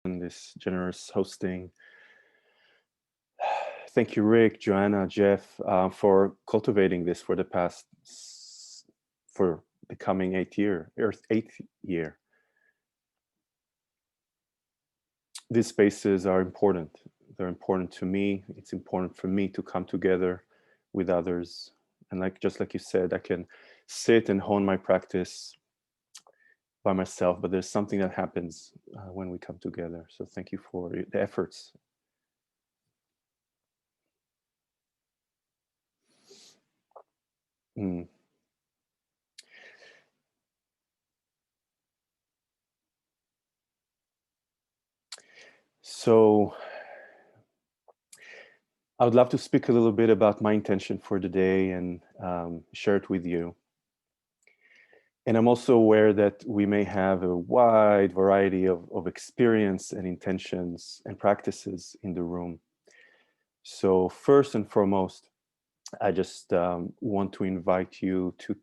and this generous hosting. Thank you, Rick, Joanna, Jeff, for cultivating this for the past, for the coming 8 year, Earth 8th year. These spaces are important. They're important to me. It's important for me to come together with others. And just like you said, I can sit and hone my practice by myself, but there's something that happens when we come together. So thank you for the efforts. Mm. So I would love to speak a little bit about my intention for the day and share it with you. And I'm also aware that we may have a wide variety of experience and intentions and practices in the room. So first and foremost, I just want to invite you to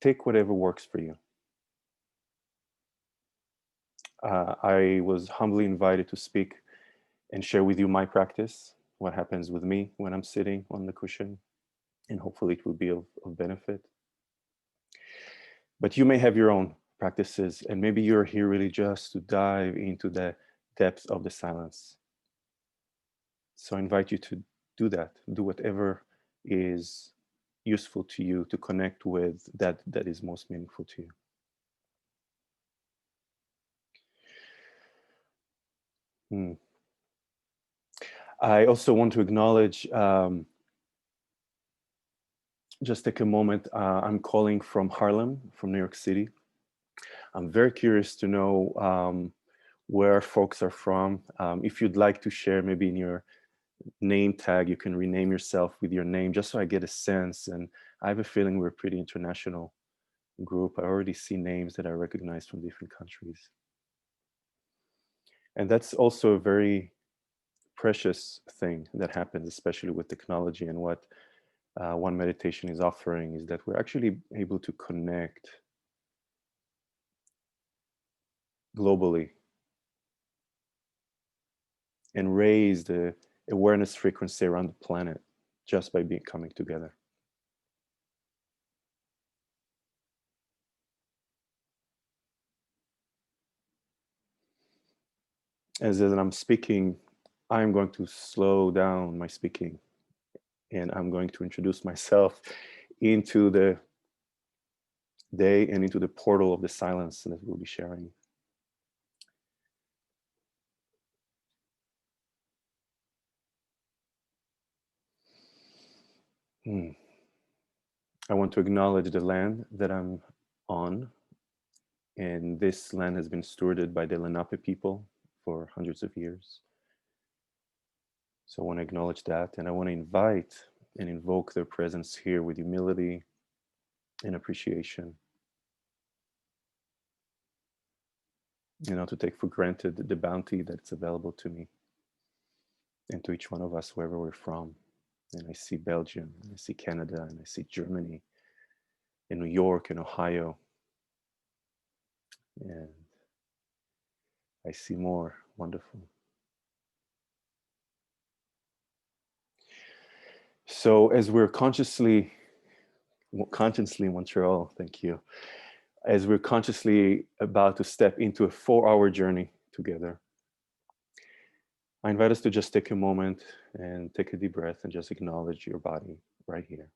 take whatever works for you. I was humbly invited to speak and share with you my practice, what happens with me when I'm sitting on the cushion, and hopefully it will be of benefit. But you may have your own practices, and maybe you're here really just to dive into the depths of the silence. So I invite you to do that, do whatever is useful to you to connect with that is most meaningful to you. Hmm. I also want to acknowledge, just take a moment. I'm calling from Harlem, from New York City. I'm very curious to know where folks are from. If you'd like to share, maybe in your name tag, you can rename yourself with your name, just so I get a sense. And I have a feeling we're a pretty international group. I already see names that I recognize from different countries. And that's also a very precious thing that happens, especially with technology. And what one meditation is offering is that we're actually able to connect globally and raise the awareness frequency around the planet just by being coming together. As I'm speaking, I'm going to slow down my speaking, and I'm going to introduce myself into the day and into the portal of the silence that we'll be sharing. Hmm. I want to acknowledge the land that I'm on, and this land has been stewarded by the Lenape people for hundreds of years. So I want to acknowledge that, and I want to invite and invoke their presence here with humility and appreciation, not to take for granted the bounty that's available to me and to each one of us wherever we're from. And I see Belgium, and I see Canada, and I see Germany, and New York, and Ohio, and I see more. Wonderful. So as we're consciously Montreal, thank you. As we're consciously about to step into a 4-hour journey together, I invite us to just take a moment and take a deep breath and just acknowledge your body right here.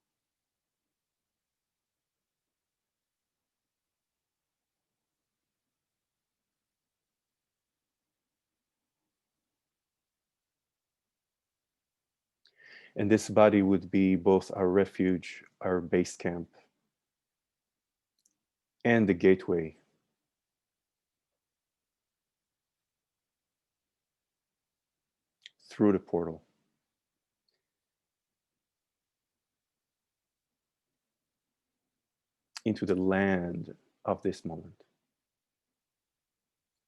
And this body would be both our refuge, our base camp, and the gateway through the portal into the land of this moment.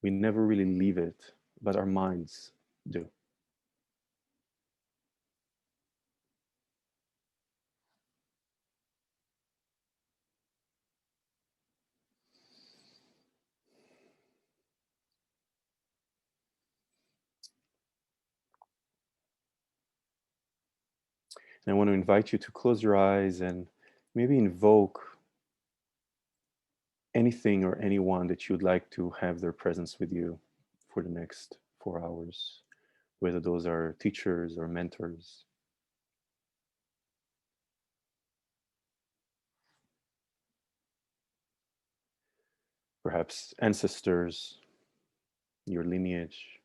We never really leave it, but our minds do. And I want to invite you to close your eyes and maybe invoke anything or anyone that you'd like to have their presence with you for the next 4 hours, whether those are teachers or mentors, perhaps ancestors, your lineage.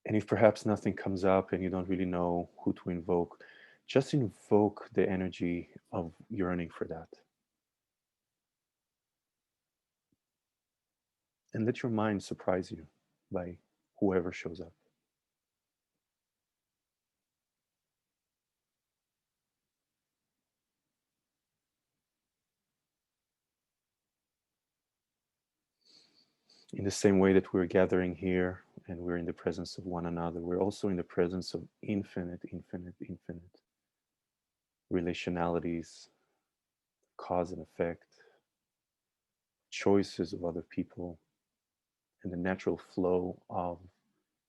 And if perhaps nothing comes up and you don't really know who to invoke, just invoke the energy of yearning for that. And let your mind surprise you by whoever shows up. In the same way that we're gathering here and we're in the presence of one another, we're also in the presence of infinite, infinite, infinite relationalities, cause and effect, choices of other people, and the natural flow of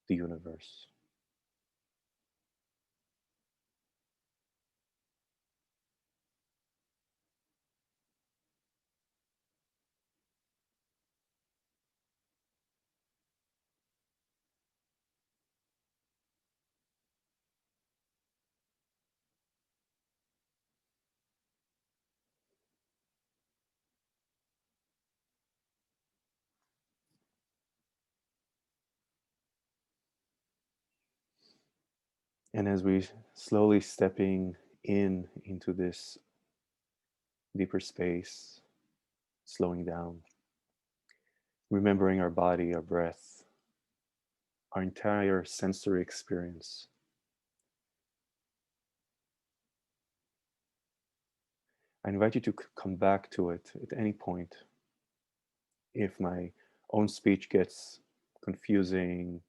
the universe. And as we slowly stepping in into this deeper space, slowing down, remembering our body, our breath, our entire sensory experience, I invite you to come back to it at any point. If my own speech gets confusing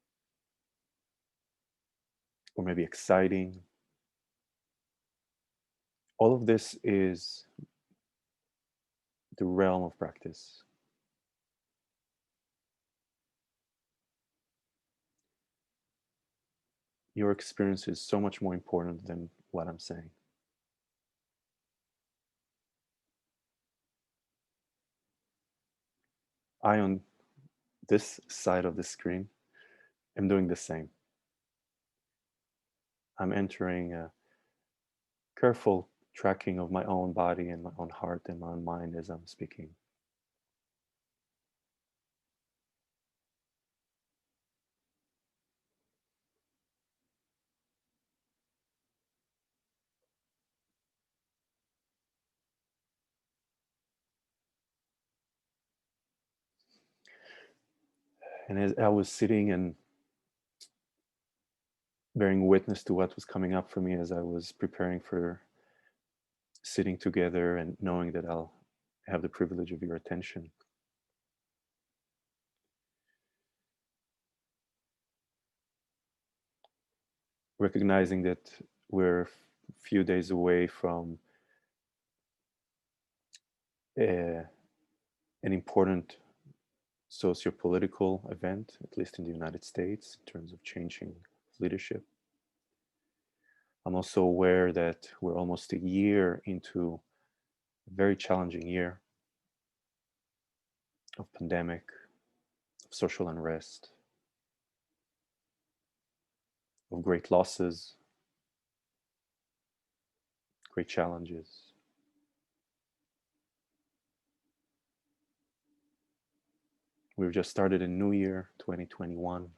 or maybe exciting, all of this is the realm of practice. Your experience is so much more important than what I'm saying. I, on this side of the screen, am doing the same. I'm entering a careful tracking of my own body and my own heart and my own mind as I'm speaking. And as I was sitting and bearing witness to what was coming up for me as I was preparing for sitting together and knowing that I'll have the privilege of your attention, recognizing that we're a few days away from a, an important socio-political event, at least in the United States, in terms of changing leadership. I'm also aware that we're almost a year into a very challenging year of pandemic, of social unrest, of great losses, great challenges. We've just started a new year, 2021.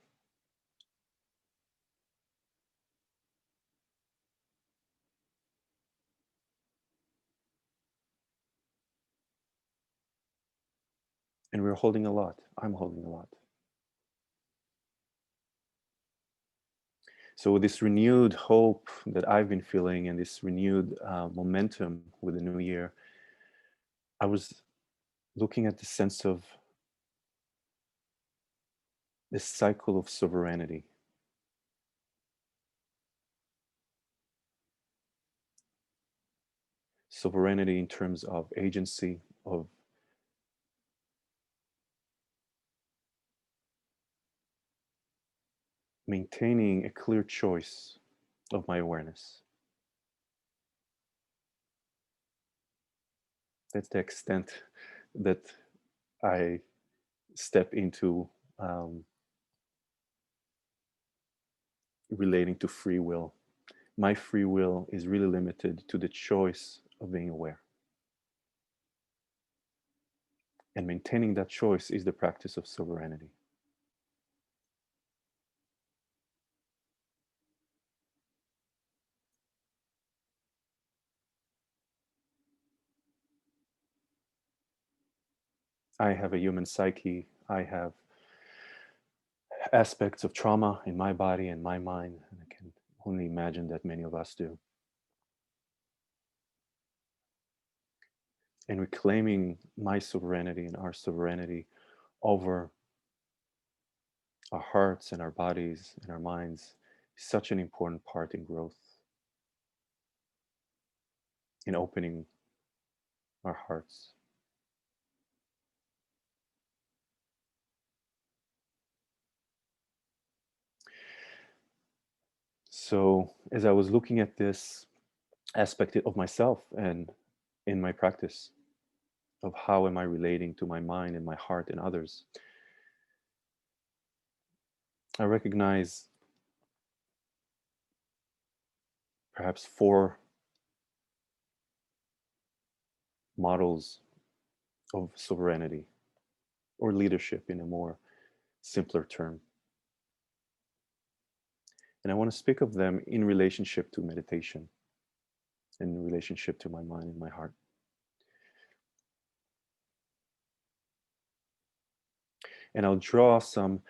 And we're holding a lot. I'm holding a lot. So, with this renewed hope that I've been feeling and this renewed momentum with the new year, I was looking at the sense of this cycle of sovereignty. Sovereignty in terms of agency, of maintaining a clear choice of my awareness. That's the extent that I step into relating to free will. My free will is really limited to the choice of being aware. And maintaining that choice is the practice of sovereignty. I have a human psyche. I have aspects of trauma in my body and my mind. And I can only imagine that many of us do. And reclaiming my sovereignty and our sovereignty over our hearts and our bodies and our minds is such an important part in growth, in opening our hearts. So, as I was looking at this aspect of myself and in my practice of how am I relating to my mind and my heart and others, I recognize perhaps four models of sovereignty or leadership in a more simpler term. And I want to speak of them in relationship to meditation, in relationship to my mind and my heart. And I'll draw some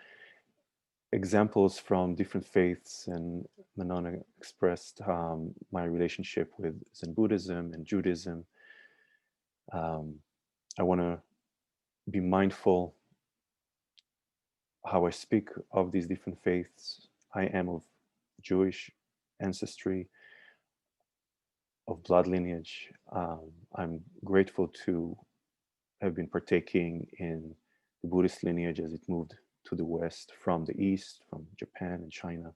examples from different faiths, and Manona expressed my relationship with Zen Buddhism and Judaism. I want to be mindful how I speak of these different faiths. I am of Jewish ancestry, of blood lineage. I'm grateful to have been partaking in the Buddhist lineage as it moved to the West from the East, from Japan and China.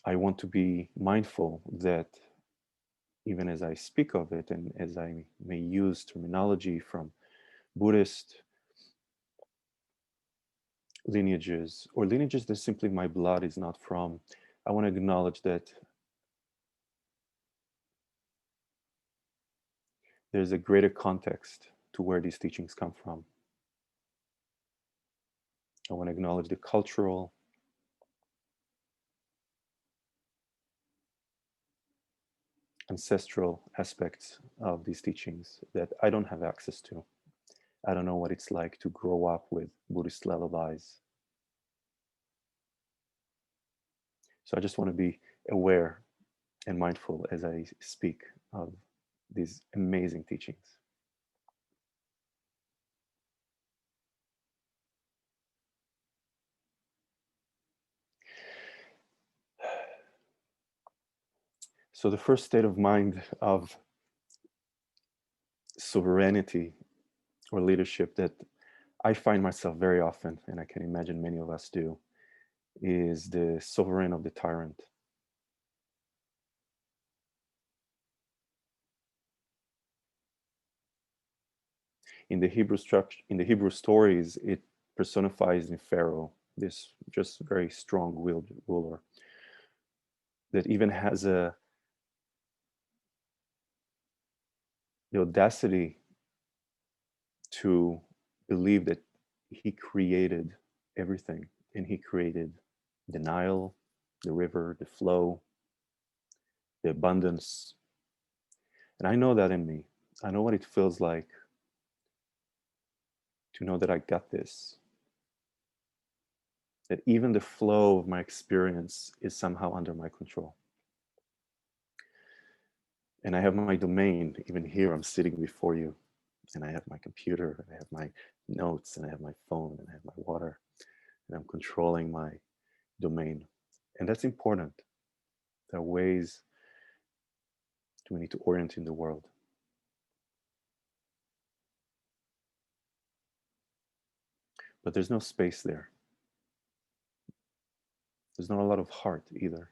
I want to be mindful that even as I speak of it and as I may use terminology from Buddhist lineages or lineages that simply my blood is not from, I want to acknowledge that there's a greater context to where these teachings come from. I want to acknowledge the cultural, ancestral aspects of these teachings that I don't have access to. I don't know what it's like to grow up with Buddhist lullabies. So I just want to be aware and mindful as I speak of these amazing teachings. So the first state of mind of sovereignty or leadership that I find myself very often, and I can imagine many of us do, is the sovereign of the tyrant. In the Hebrew structure, in the Hebrew stories, it personifies in Pharaoh, this just very strong-willed ruler that even has the audacity to believe that he created everything, and he created the Nile, the river, the flow, the abundance. And I know that in me. I know what it feels like to know that I got this, that even the flow of my experience is somehow under my control. And I have my domain. Even here, I'm sitting before you, and I have my computer, and I have my notes, and I have my phone, and I have my water, and I'm controlling my domain. And that's important. There are ways we need to orient in the world. But there's no space there. There's not a lot of heart either.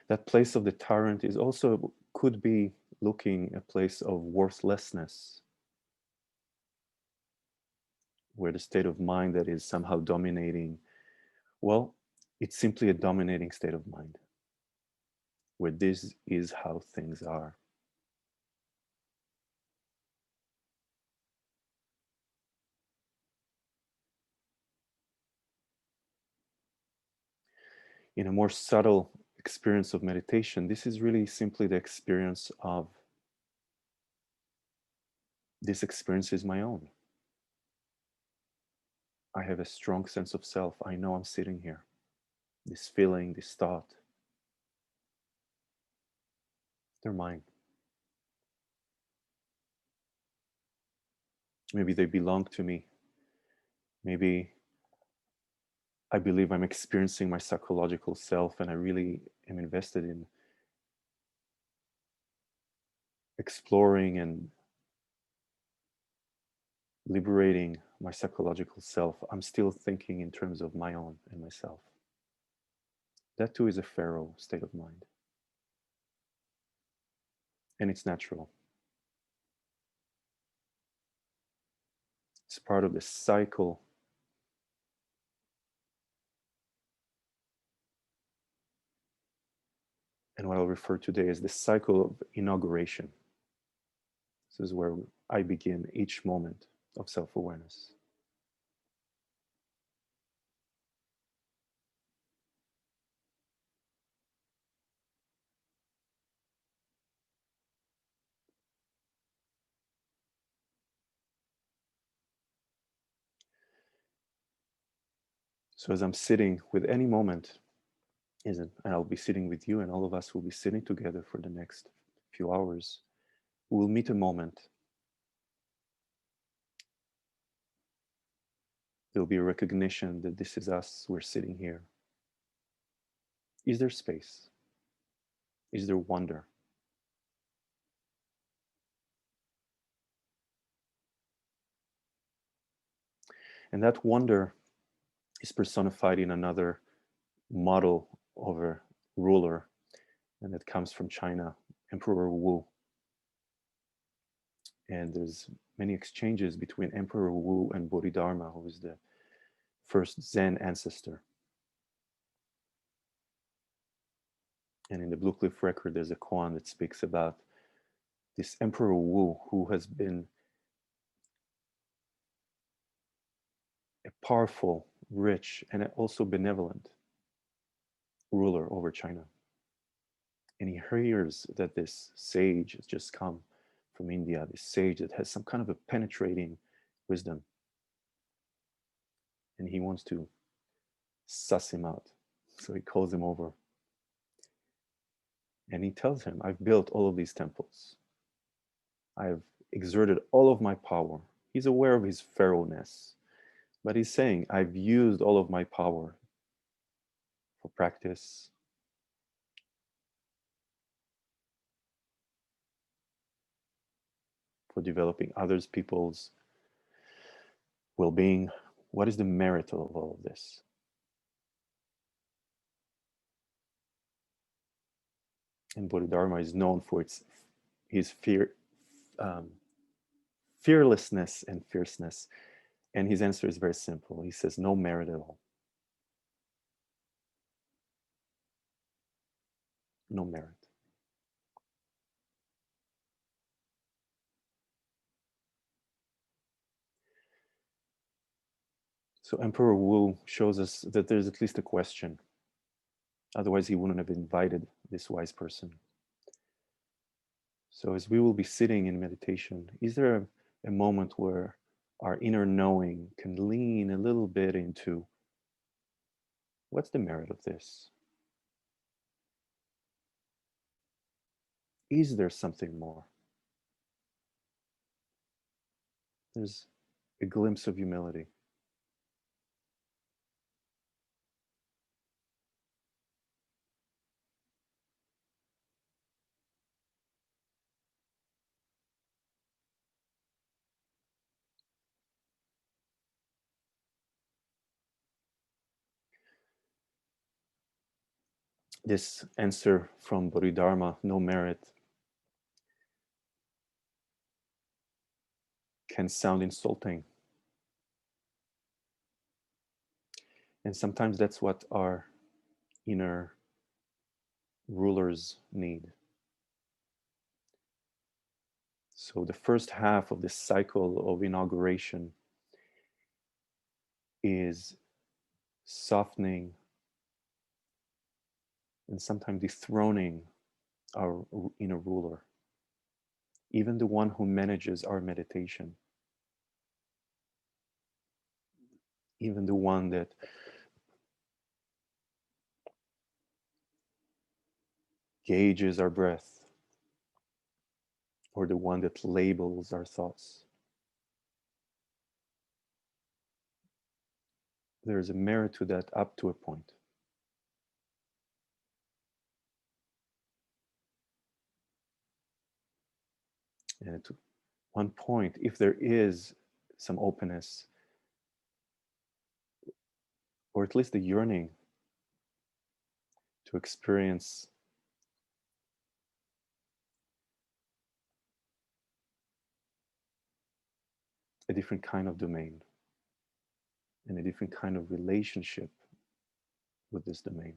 That place of the tyrant is also could be looking a place of worthlessness, where the state of mind that is somehow dominating, well, it's simply a dominating state of mind, where this is how things are. In a more subtle experience of meditation, this is really simply the experience of this experience is my own. I have a strong sense of self. I know I'm sitting here. This feeling, this thought, they're mine. Maybe they belong to me. Maybe I believe I'm experiencing my psychological self and I really am invested in exploring and liberating my psychological self. I'm still thinking in terms of my own and myself. That too is a pharaoh state of mind. And it's natural. It's part of the cycle. And what I'll refer to today is the cycle of inauguration. This is where I begin each moment of self awareness. So, as I'm sitting with any moment, and I'll be sitting with you, and all of us will be sitting together for the next few hours, we'll meet a moment. There'll be a recognition that this is us, we're sitting here. Is there space? Is there wonder? And that wonder is personified in another model of a ruler, and it comes from China, Emperor Wu. And there's many exchanges between Emperor Wu and Bodhidharma, who is the first Zen ancestor. And in the Blue Cliff record, there's a koan that speaks about this Emperor Wu, who has been a powerful, rich, and also benevolent ruler over China. And he hears that this sage has just come from India, this sage that has some kind of a penetrating wisdom. And he wants to suss him out. So he calls him over. And he tells him, I've built all of these temples. I've exerted all of my power. He's aware of his pharaohness, but he's saying, I've used all of my power for practice, for developing others, people's well being. What is the merit of all of this? And Bodhidharma is known for his um, fearlessness and fierceness. And his answer is very simple. He says, no merit at all. No merit. So Emperor Wu shows us that there's at least a question. Otherwise, he wouldn't have invited this wise person. So as we will be sitting in meditation, is there a moment where our inner knowing can lean a little bit into what's the merit of this? Is there something more? There's a glimpse of humility. This answer from Bodhidharma, no merit, can sound insulting. And sometimes that's what our inner rulers need. So the first half of this cycle of inauguration is softening and sometimes dethroning our inner ruler, even the one who manages our meditation, even the one that gauges our breath, or the one that labels our thoughts. There's a merit to that up to a point. And at one point, if there is some openness, or at least the yearning to experience a different kind of domain and a different kind of relationship with this domain.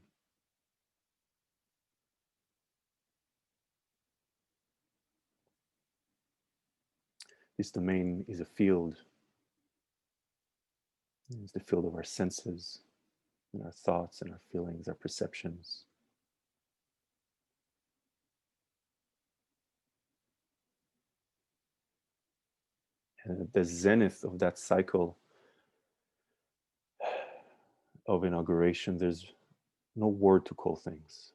This domain is a field. It's the field of our senses and our thoughts and our feelings, our perceptions. And at the zenith of that cycle of inauguration, there's no word to call things.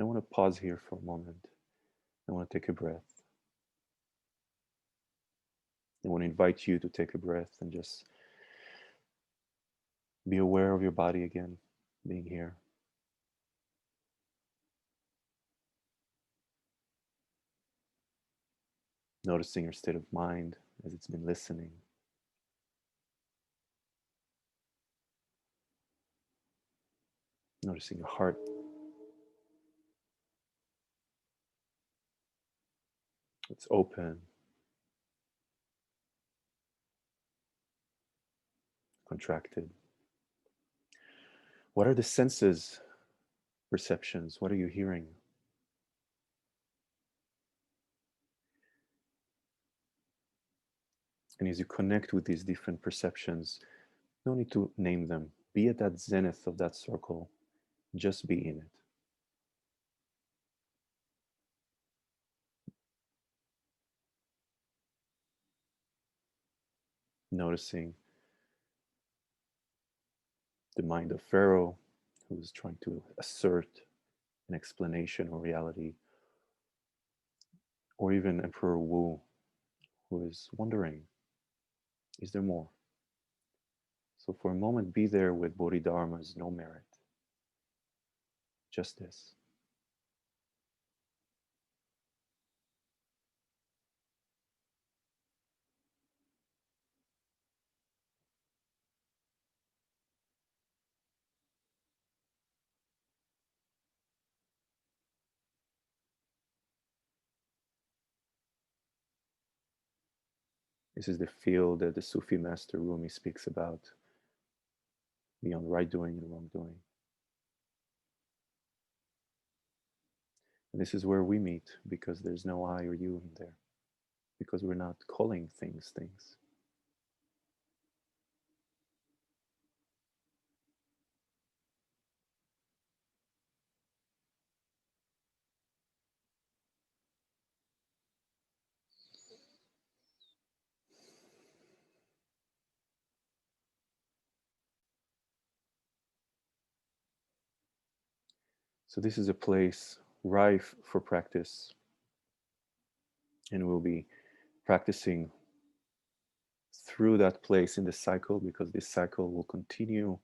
I want to pause here for a moment. I want to take a breath. I want to invite you to take a breath and just be aware of your body again, being here. Noticing your state of mind as it's been listening. Noticing your heart. It's open, contracted. What are the senses, perceptions? What are you hearing? And as you connect with these different perceptions, no need to name them. Be at that zenith of that circle. Just be in it. Noticing the mind of Pharaoh, who's trying to assert an explanation or reality, or even Emperor Wu, who is wondering, is there more? So for a moment, be there with Bodhidharma's no merit. Just this. This is the field that the Sufi master Rumi speaks about, beyond right doing and wrong doing. And this is where we meet, because there's no I or you in there, because we're not calling things things. So this is a place rife for practice, and we'll be practicing through that place in the cycle, because this cycle will continue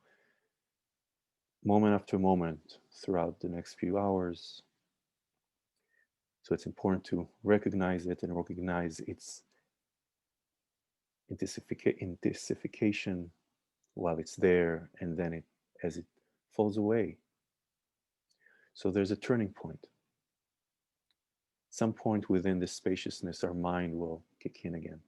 moment after moment throughout the next few hours. So it's important to recognize it and recognize its intensification while it's there, and then as it falls away. So there's a turning point. Some point within this spaciousness, our mind will kick in again.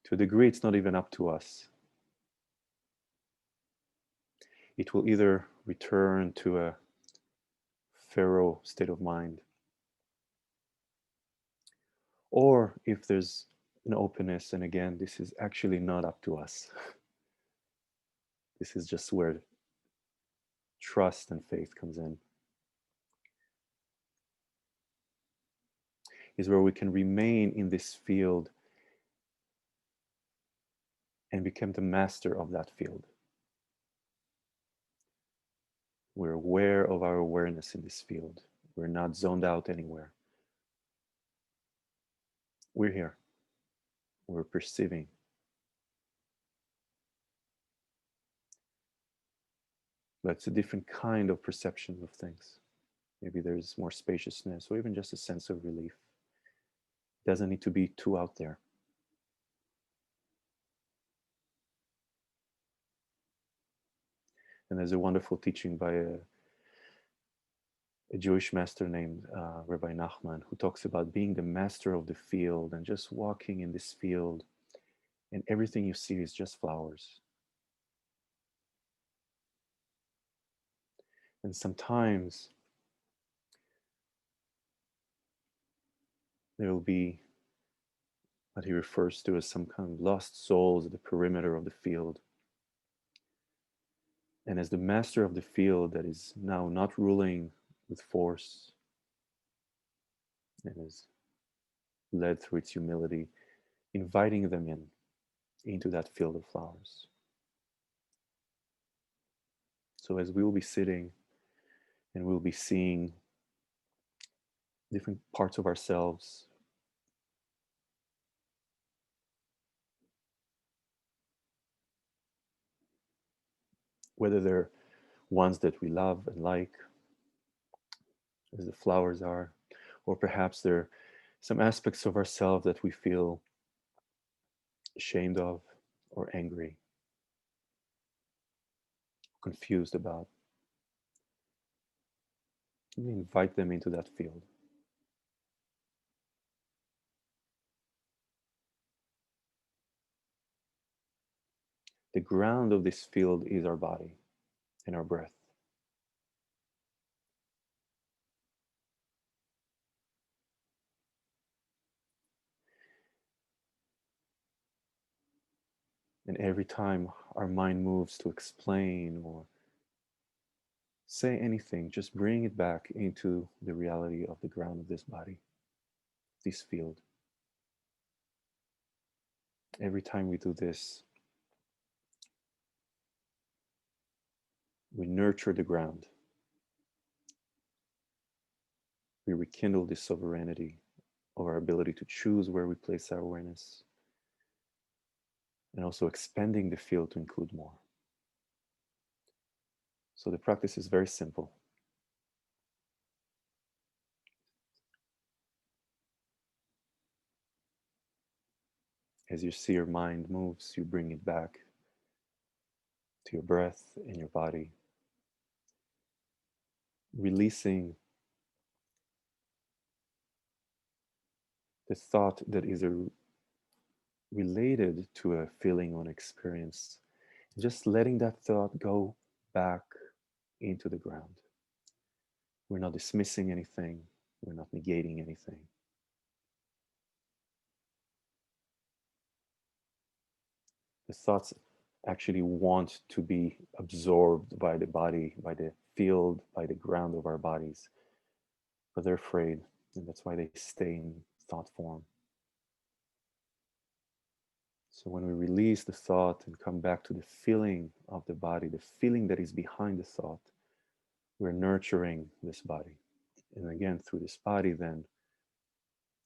To a degree, it's not even up to us. It will either return to a pharaoh state of mind, or if there's an openness, and again, this is actually not up to us. This is just where trust and faith comes in, is where we can remain in this field and become the master of that field. We're aware of our awareness in this field. We're not zoned out anywhere. We're here. We're perceiving. But it's a different kind of perception of things. Maybe there's more spaciousness or even just a sense of relief. It doesn't need to be too out there. And there's a wonderful teaching by a Jewish master named Rabbi Nachman, who talks about being the master of the field and just walking in this field, and everything you see is just flowers. And sometimes there will be what he refers to as some kind of lost souls at the perimeter of the field. And as the master of the field that is now not ruling with force and is led through its humility, inviting them into that field of flowers. So as we will be sitting and we'll be seeing different parts of ourselves, whether they're ones that we love and like, as the flowers are, or perhaps they're some aspects of ourselves that we feel ashamed of or angry, confused about. We invite them into that field. The ground of this field is our body and our breath. And every time our mind moves to explain or say anything, just bring it back into the reality of the ground of this body, this field. Every time we do this, we nurture the ground. We rekindle the sovereignty of our ability to choose where we place our awareness, and also expanding the field to include more. So the practice is very simple. As you see your mind moves, you bring it back to your breath and your body, releasing the thought that is related to a feeling or an experience. Just letting that thought go back into the ground. We're not dismissing anything. We're not negating anything. The thoughts actually want to be absorbed by the body, by the field, by the ground of our bodies. But they're afraid, and that's why they stay in thought form. So when we release the thought and come back to the feeling of the body, the feeling that is behind the thought, we're nurturing this body. And again, through this body, then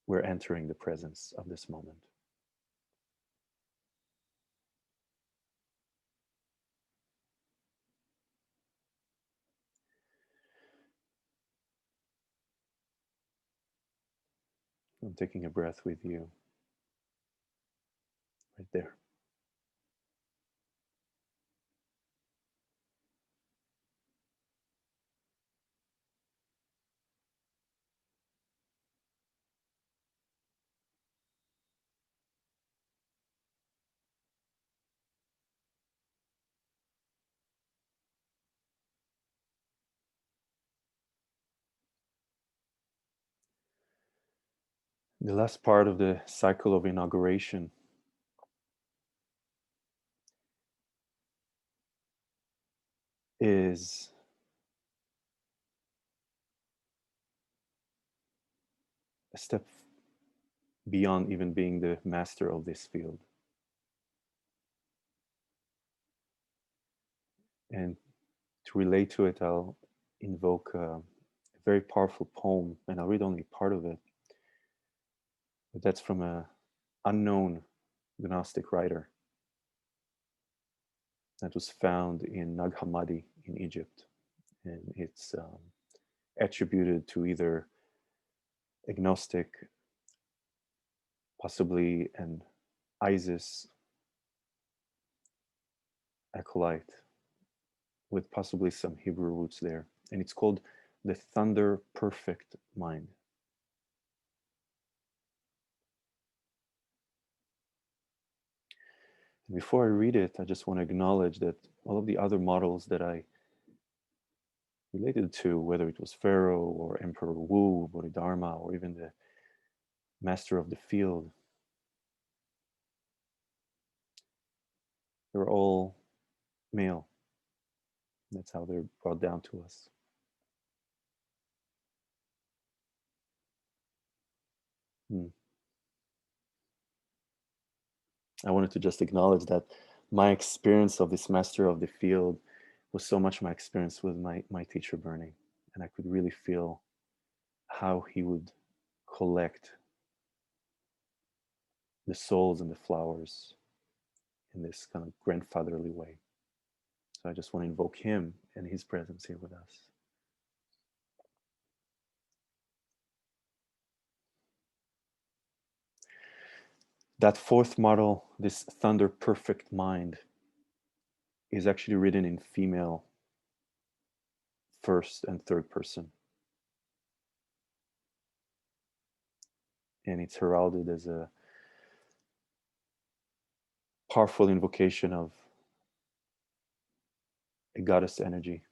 we're entering the presence of this moment. I'm taking a breath with you right there. The last part of the cycle of inauguration is a step beyond even being the master of this field. And to relate to it, I'll invoke a very powerful poem, and I'll read only part of it. But that's from a unknown Gnostic writer that was found in Nag Hammadi in Egypt. And it's attributed to either agnostic, possibly an Isis acolyte, with possibly some Hebrew roots there. And it's called the Thunder Perfect Mind. And before I read it, I just want to acknowledge that all of the other models that I related to, whether it was Pharaoh or Emperor Wu, Bodhidharma, or even the master of the field, they're all male. That's how they're brought down to us. Hmm. I wanted to just acknowledge that my experience of this master of the field was so much my experience with my teacher Bernie. And I could really feel how he would collect the souls and the flowers in this kind of grandfatherly way. So I just want to invoke him and his presence here with us. That fourth model, this thunder perfect mind, is actually written in female first and third person. And it's heralded as a powerful invocation of a goddess energy.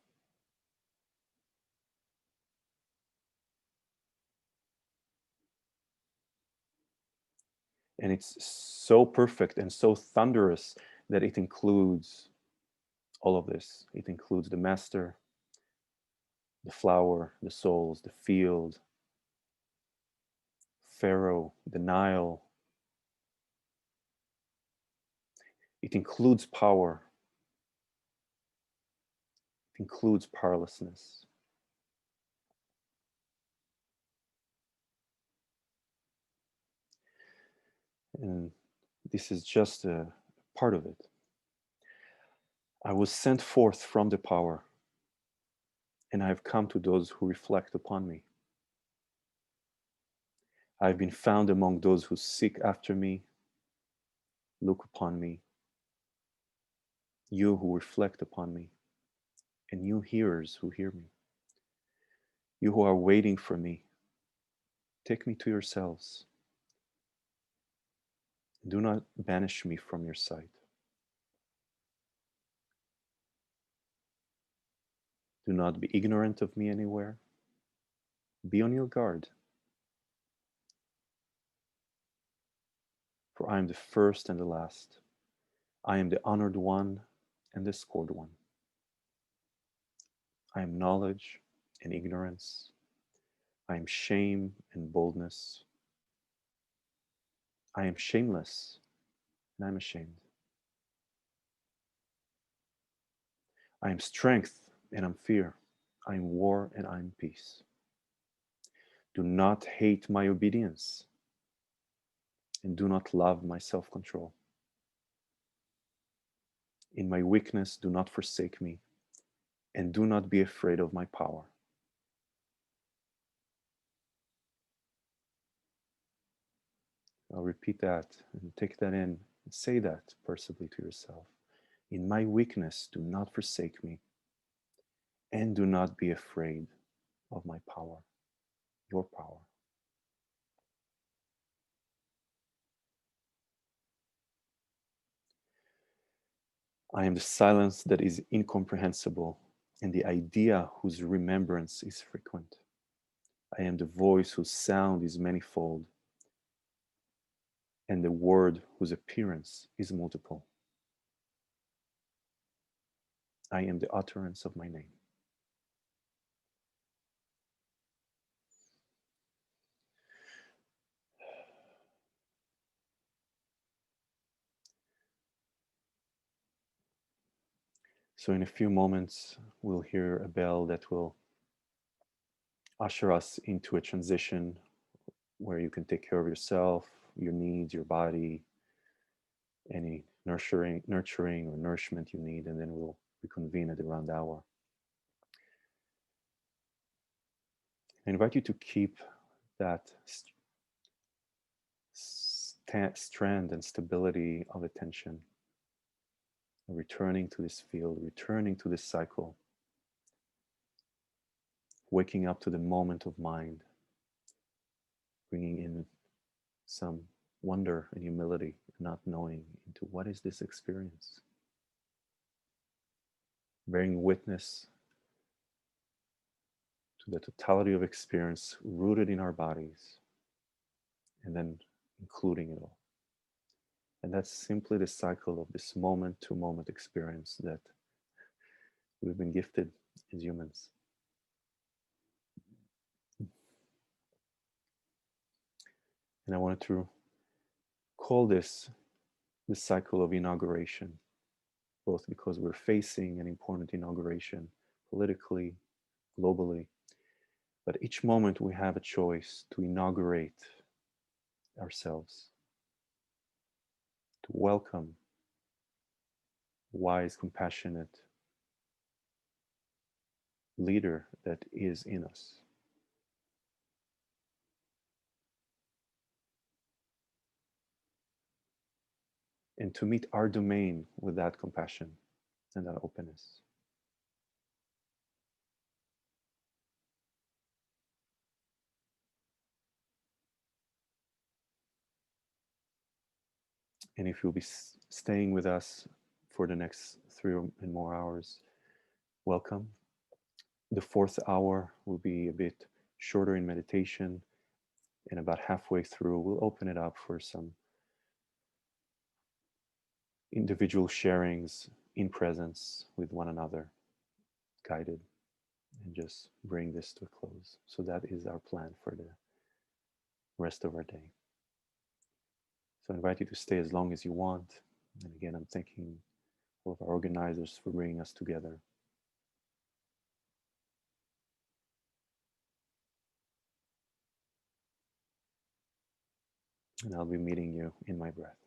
And it's so perfect and so thunderous that it includes all of this. It includes the master, the flower, the souls, the field, Pharaoh, the Nile. It includes power. It includes powerlessness. And this is just a part of it. I was sent forth from the power, and I have come to those who reflect upon me. I have been found among those who seek after me, look upon me, you who reflect upon me, and you hearers who hear me. You who are waiting for me, take me to yourselves. Do not banish me from your sight. Do not be ignorant of me anywhere. Be on your guard. For I am the first and the last. I am the honored one and the scorned one. I am knowledge and ignorance. I am shame and boldness. I am shameless and I am ashamed. I am strength and I'm fear. I am war and I am peace. Do not hate my obedience and do not love my self-control. In my weakness, do not forsake me and do not be afraid of my power. I'll repeat that and take that in and say that personally to yourself. In my weakness, do not forsake me, and do not be afraid of my power, your power. I am the silence that is incomprehensible, and the idea whose remembrance is frequent. I am the voice whose sound is manifold, and the word whose appearance is multiple. I am the utterance of my name. So, in a few moments, we'll hear a bell that will usher us into a transition where you can take care of yourself, your needs, your body, any nurturing or nourishment you need, and then we'll reconvene at the round hour. I invite you to keep that strand and stability of attention, returning to this field, returning to this cycle, waking up to the moment of mind, bringing in some wonder and humility, not knowing into what is this experience, bearing witness to the totality of experience rooted in our bodies, and then including it all. And that's simply the cycle of this moment to moment experience that we've been gifted as humans. And I wanted to call this the cycle of inauguration, both because we're facing an important inauguration politically, globally, but each moment we have a choice to inaugurate ourselves, to welcome wise, compassionate leader that is in us. And to meet our domain with that compassion and that openness. And if you'll be staying with us for the next 3 or more hours, welcome. The fourth hour will be a bit shorter in meditation, and about halfway through, we'll open it up for some individual sharings in presence with one another, guided, and just bring this to a close. So that is our plan for the rest of our day. So I invite you to stay as long as you want. And again, I'm thanking all of our organizers for bringing us together. And I'll be meeting you in my breath.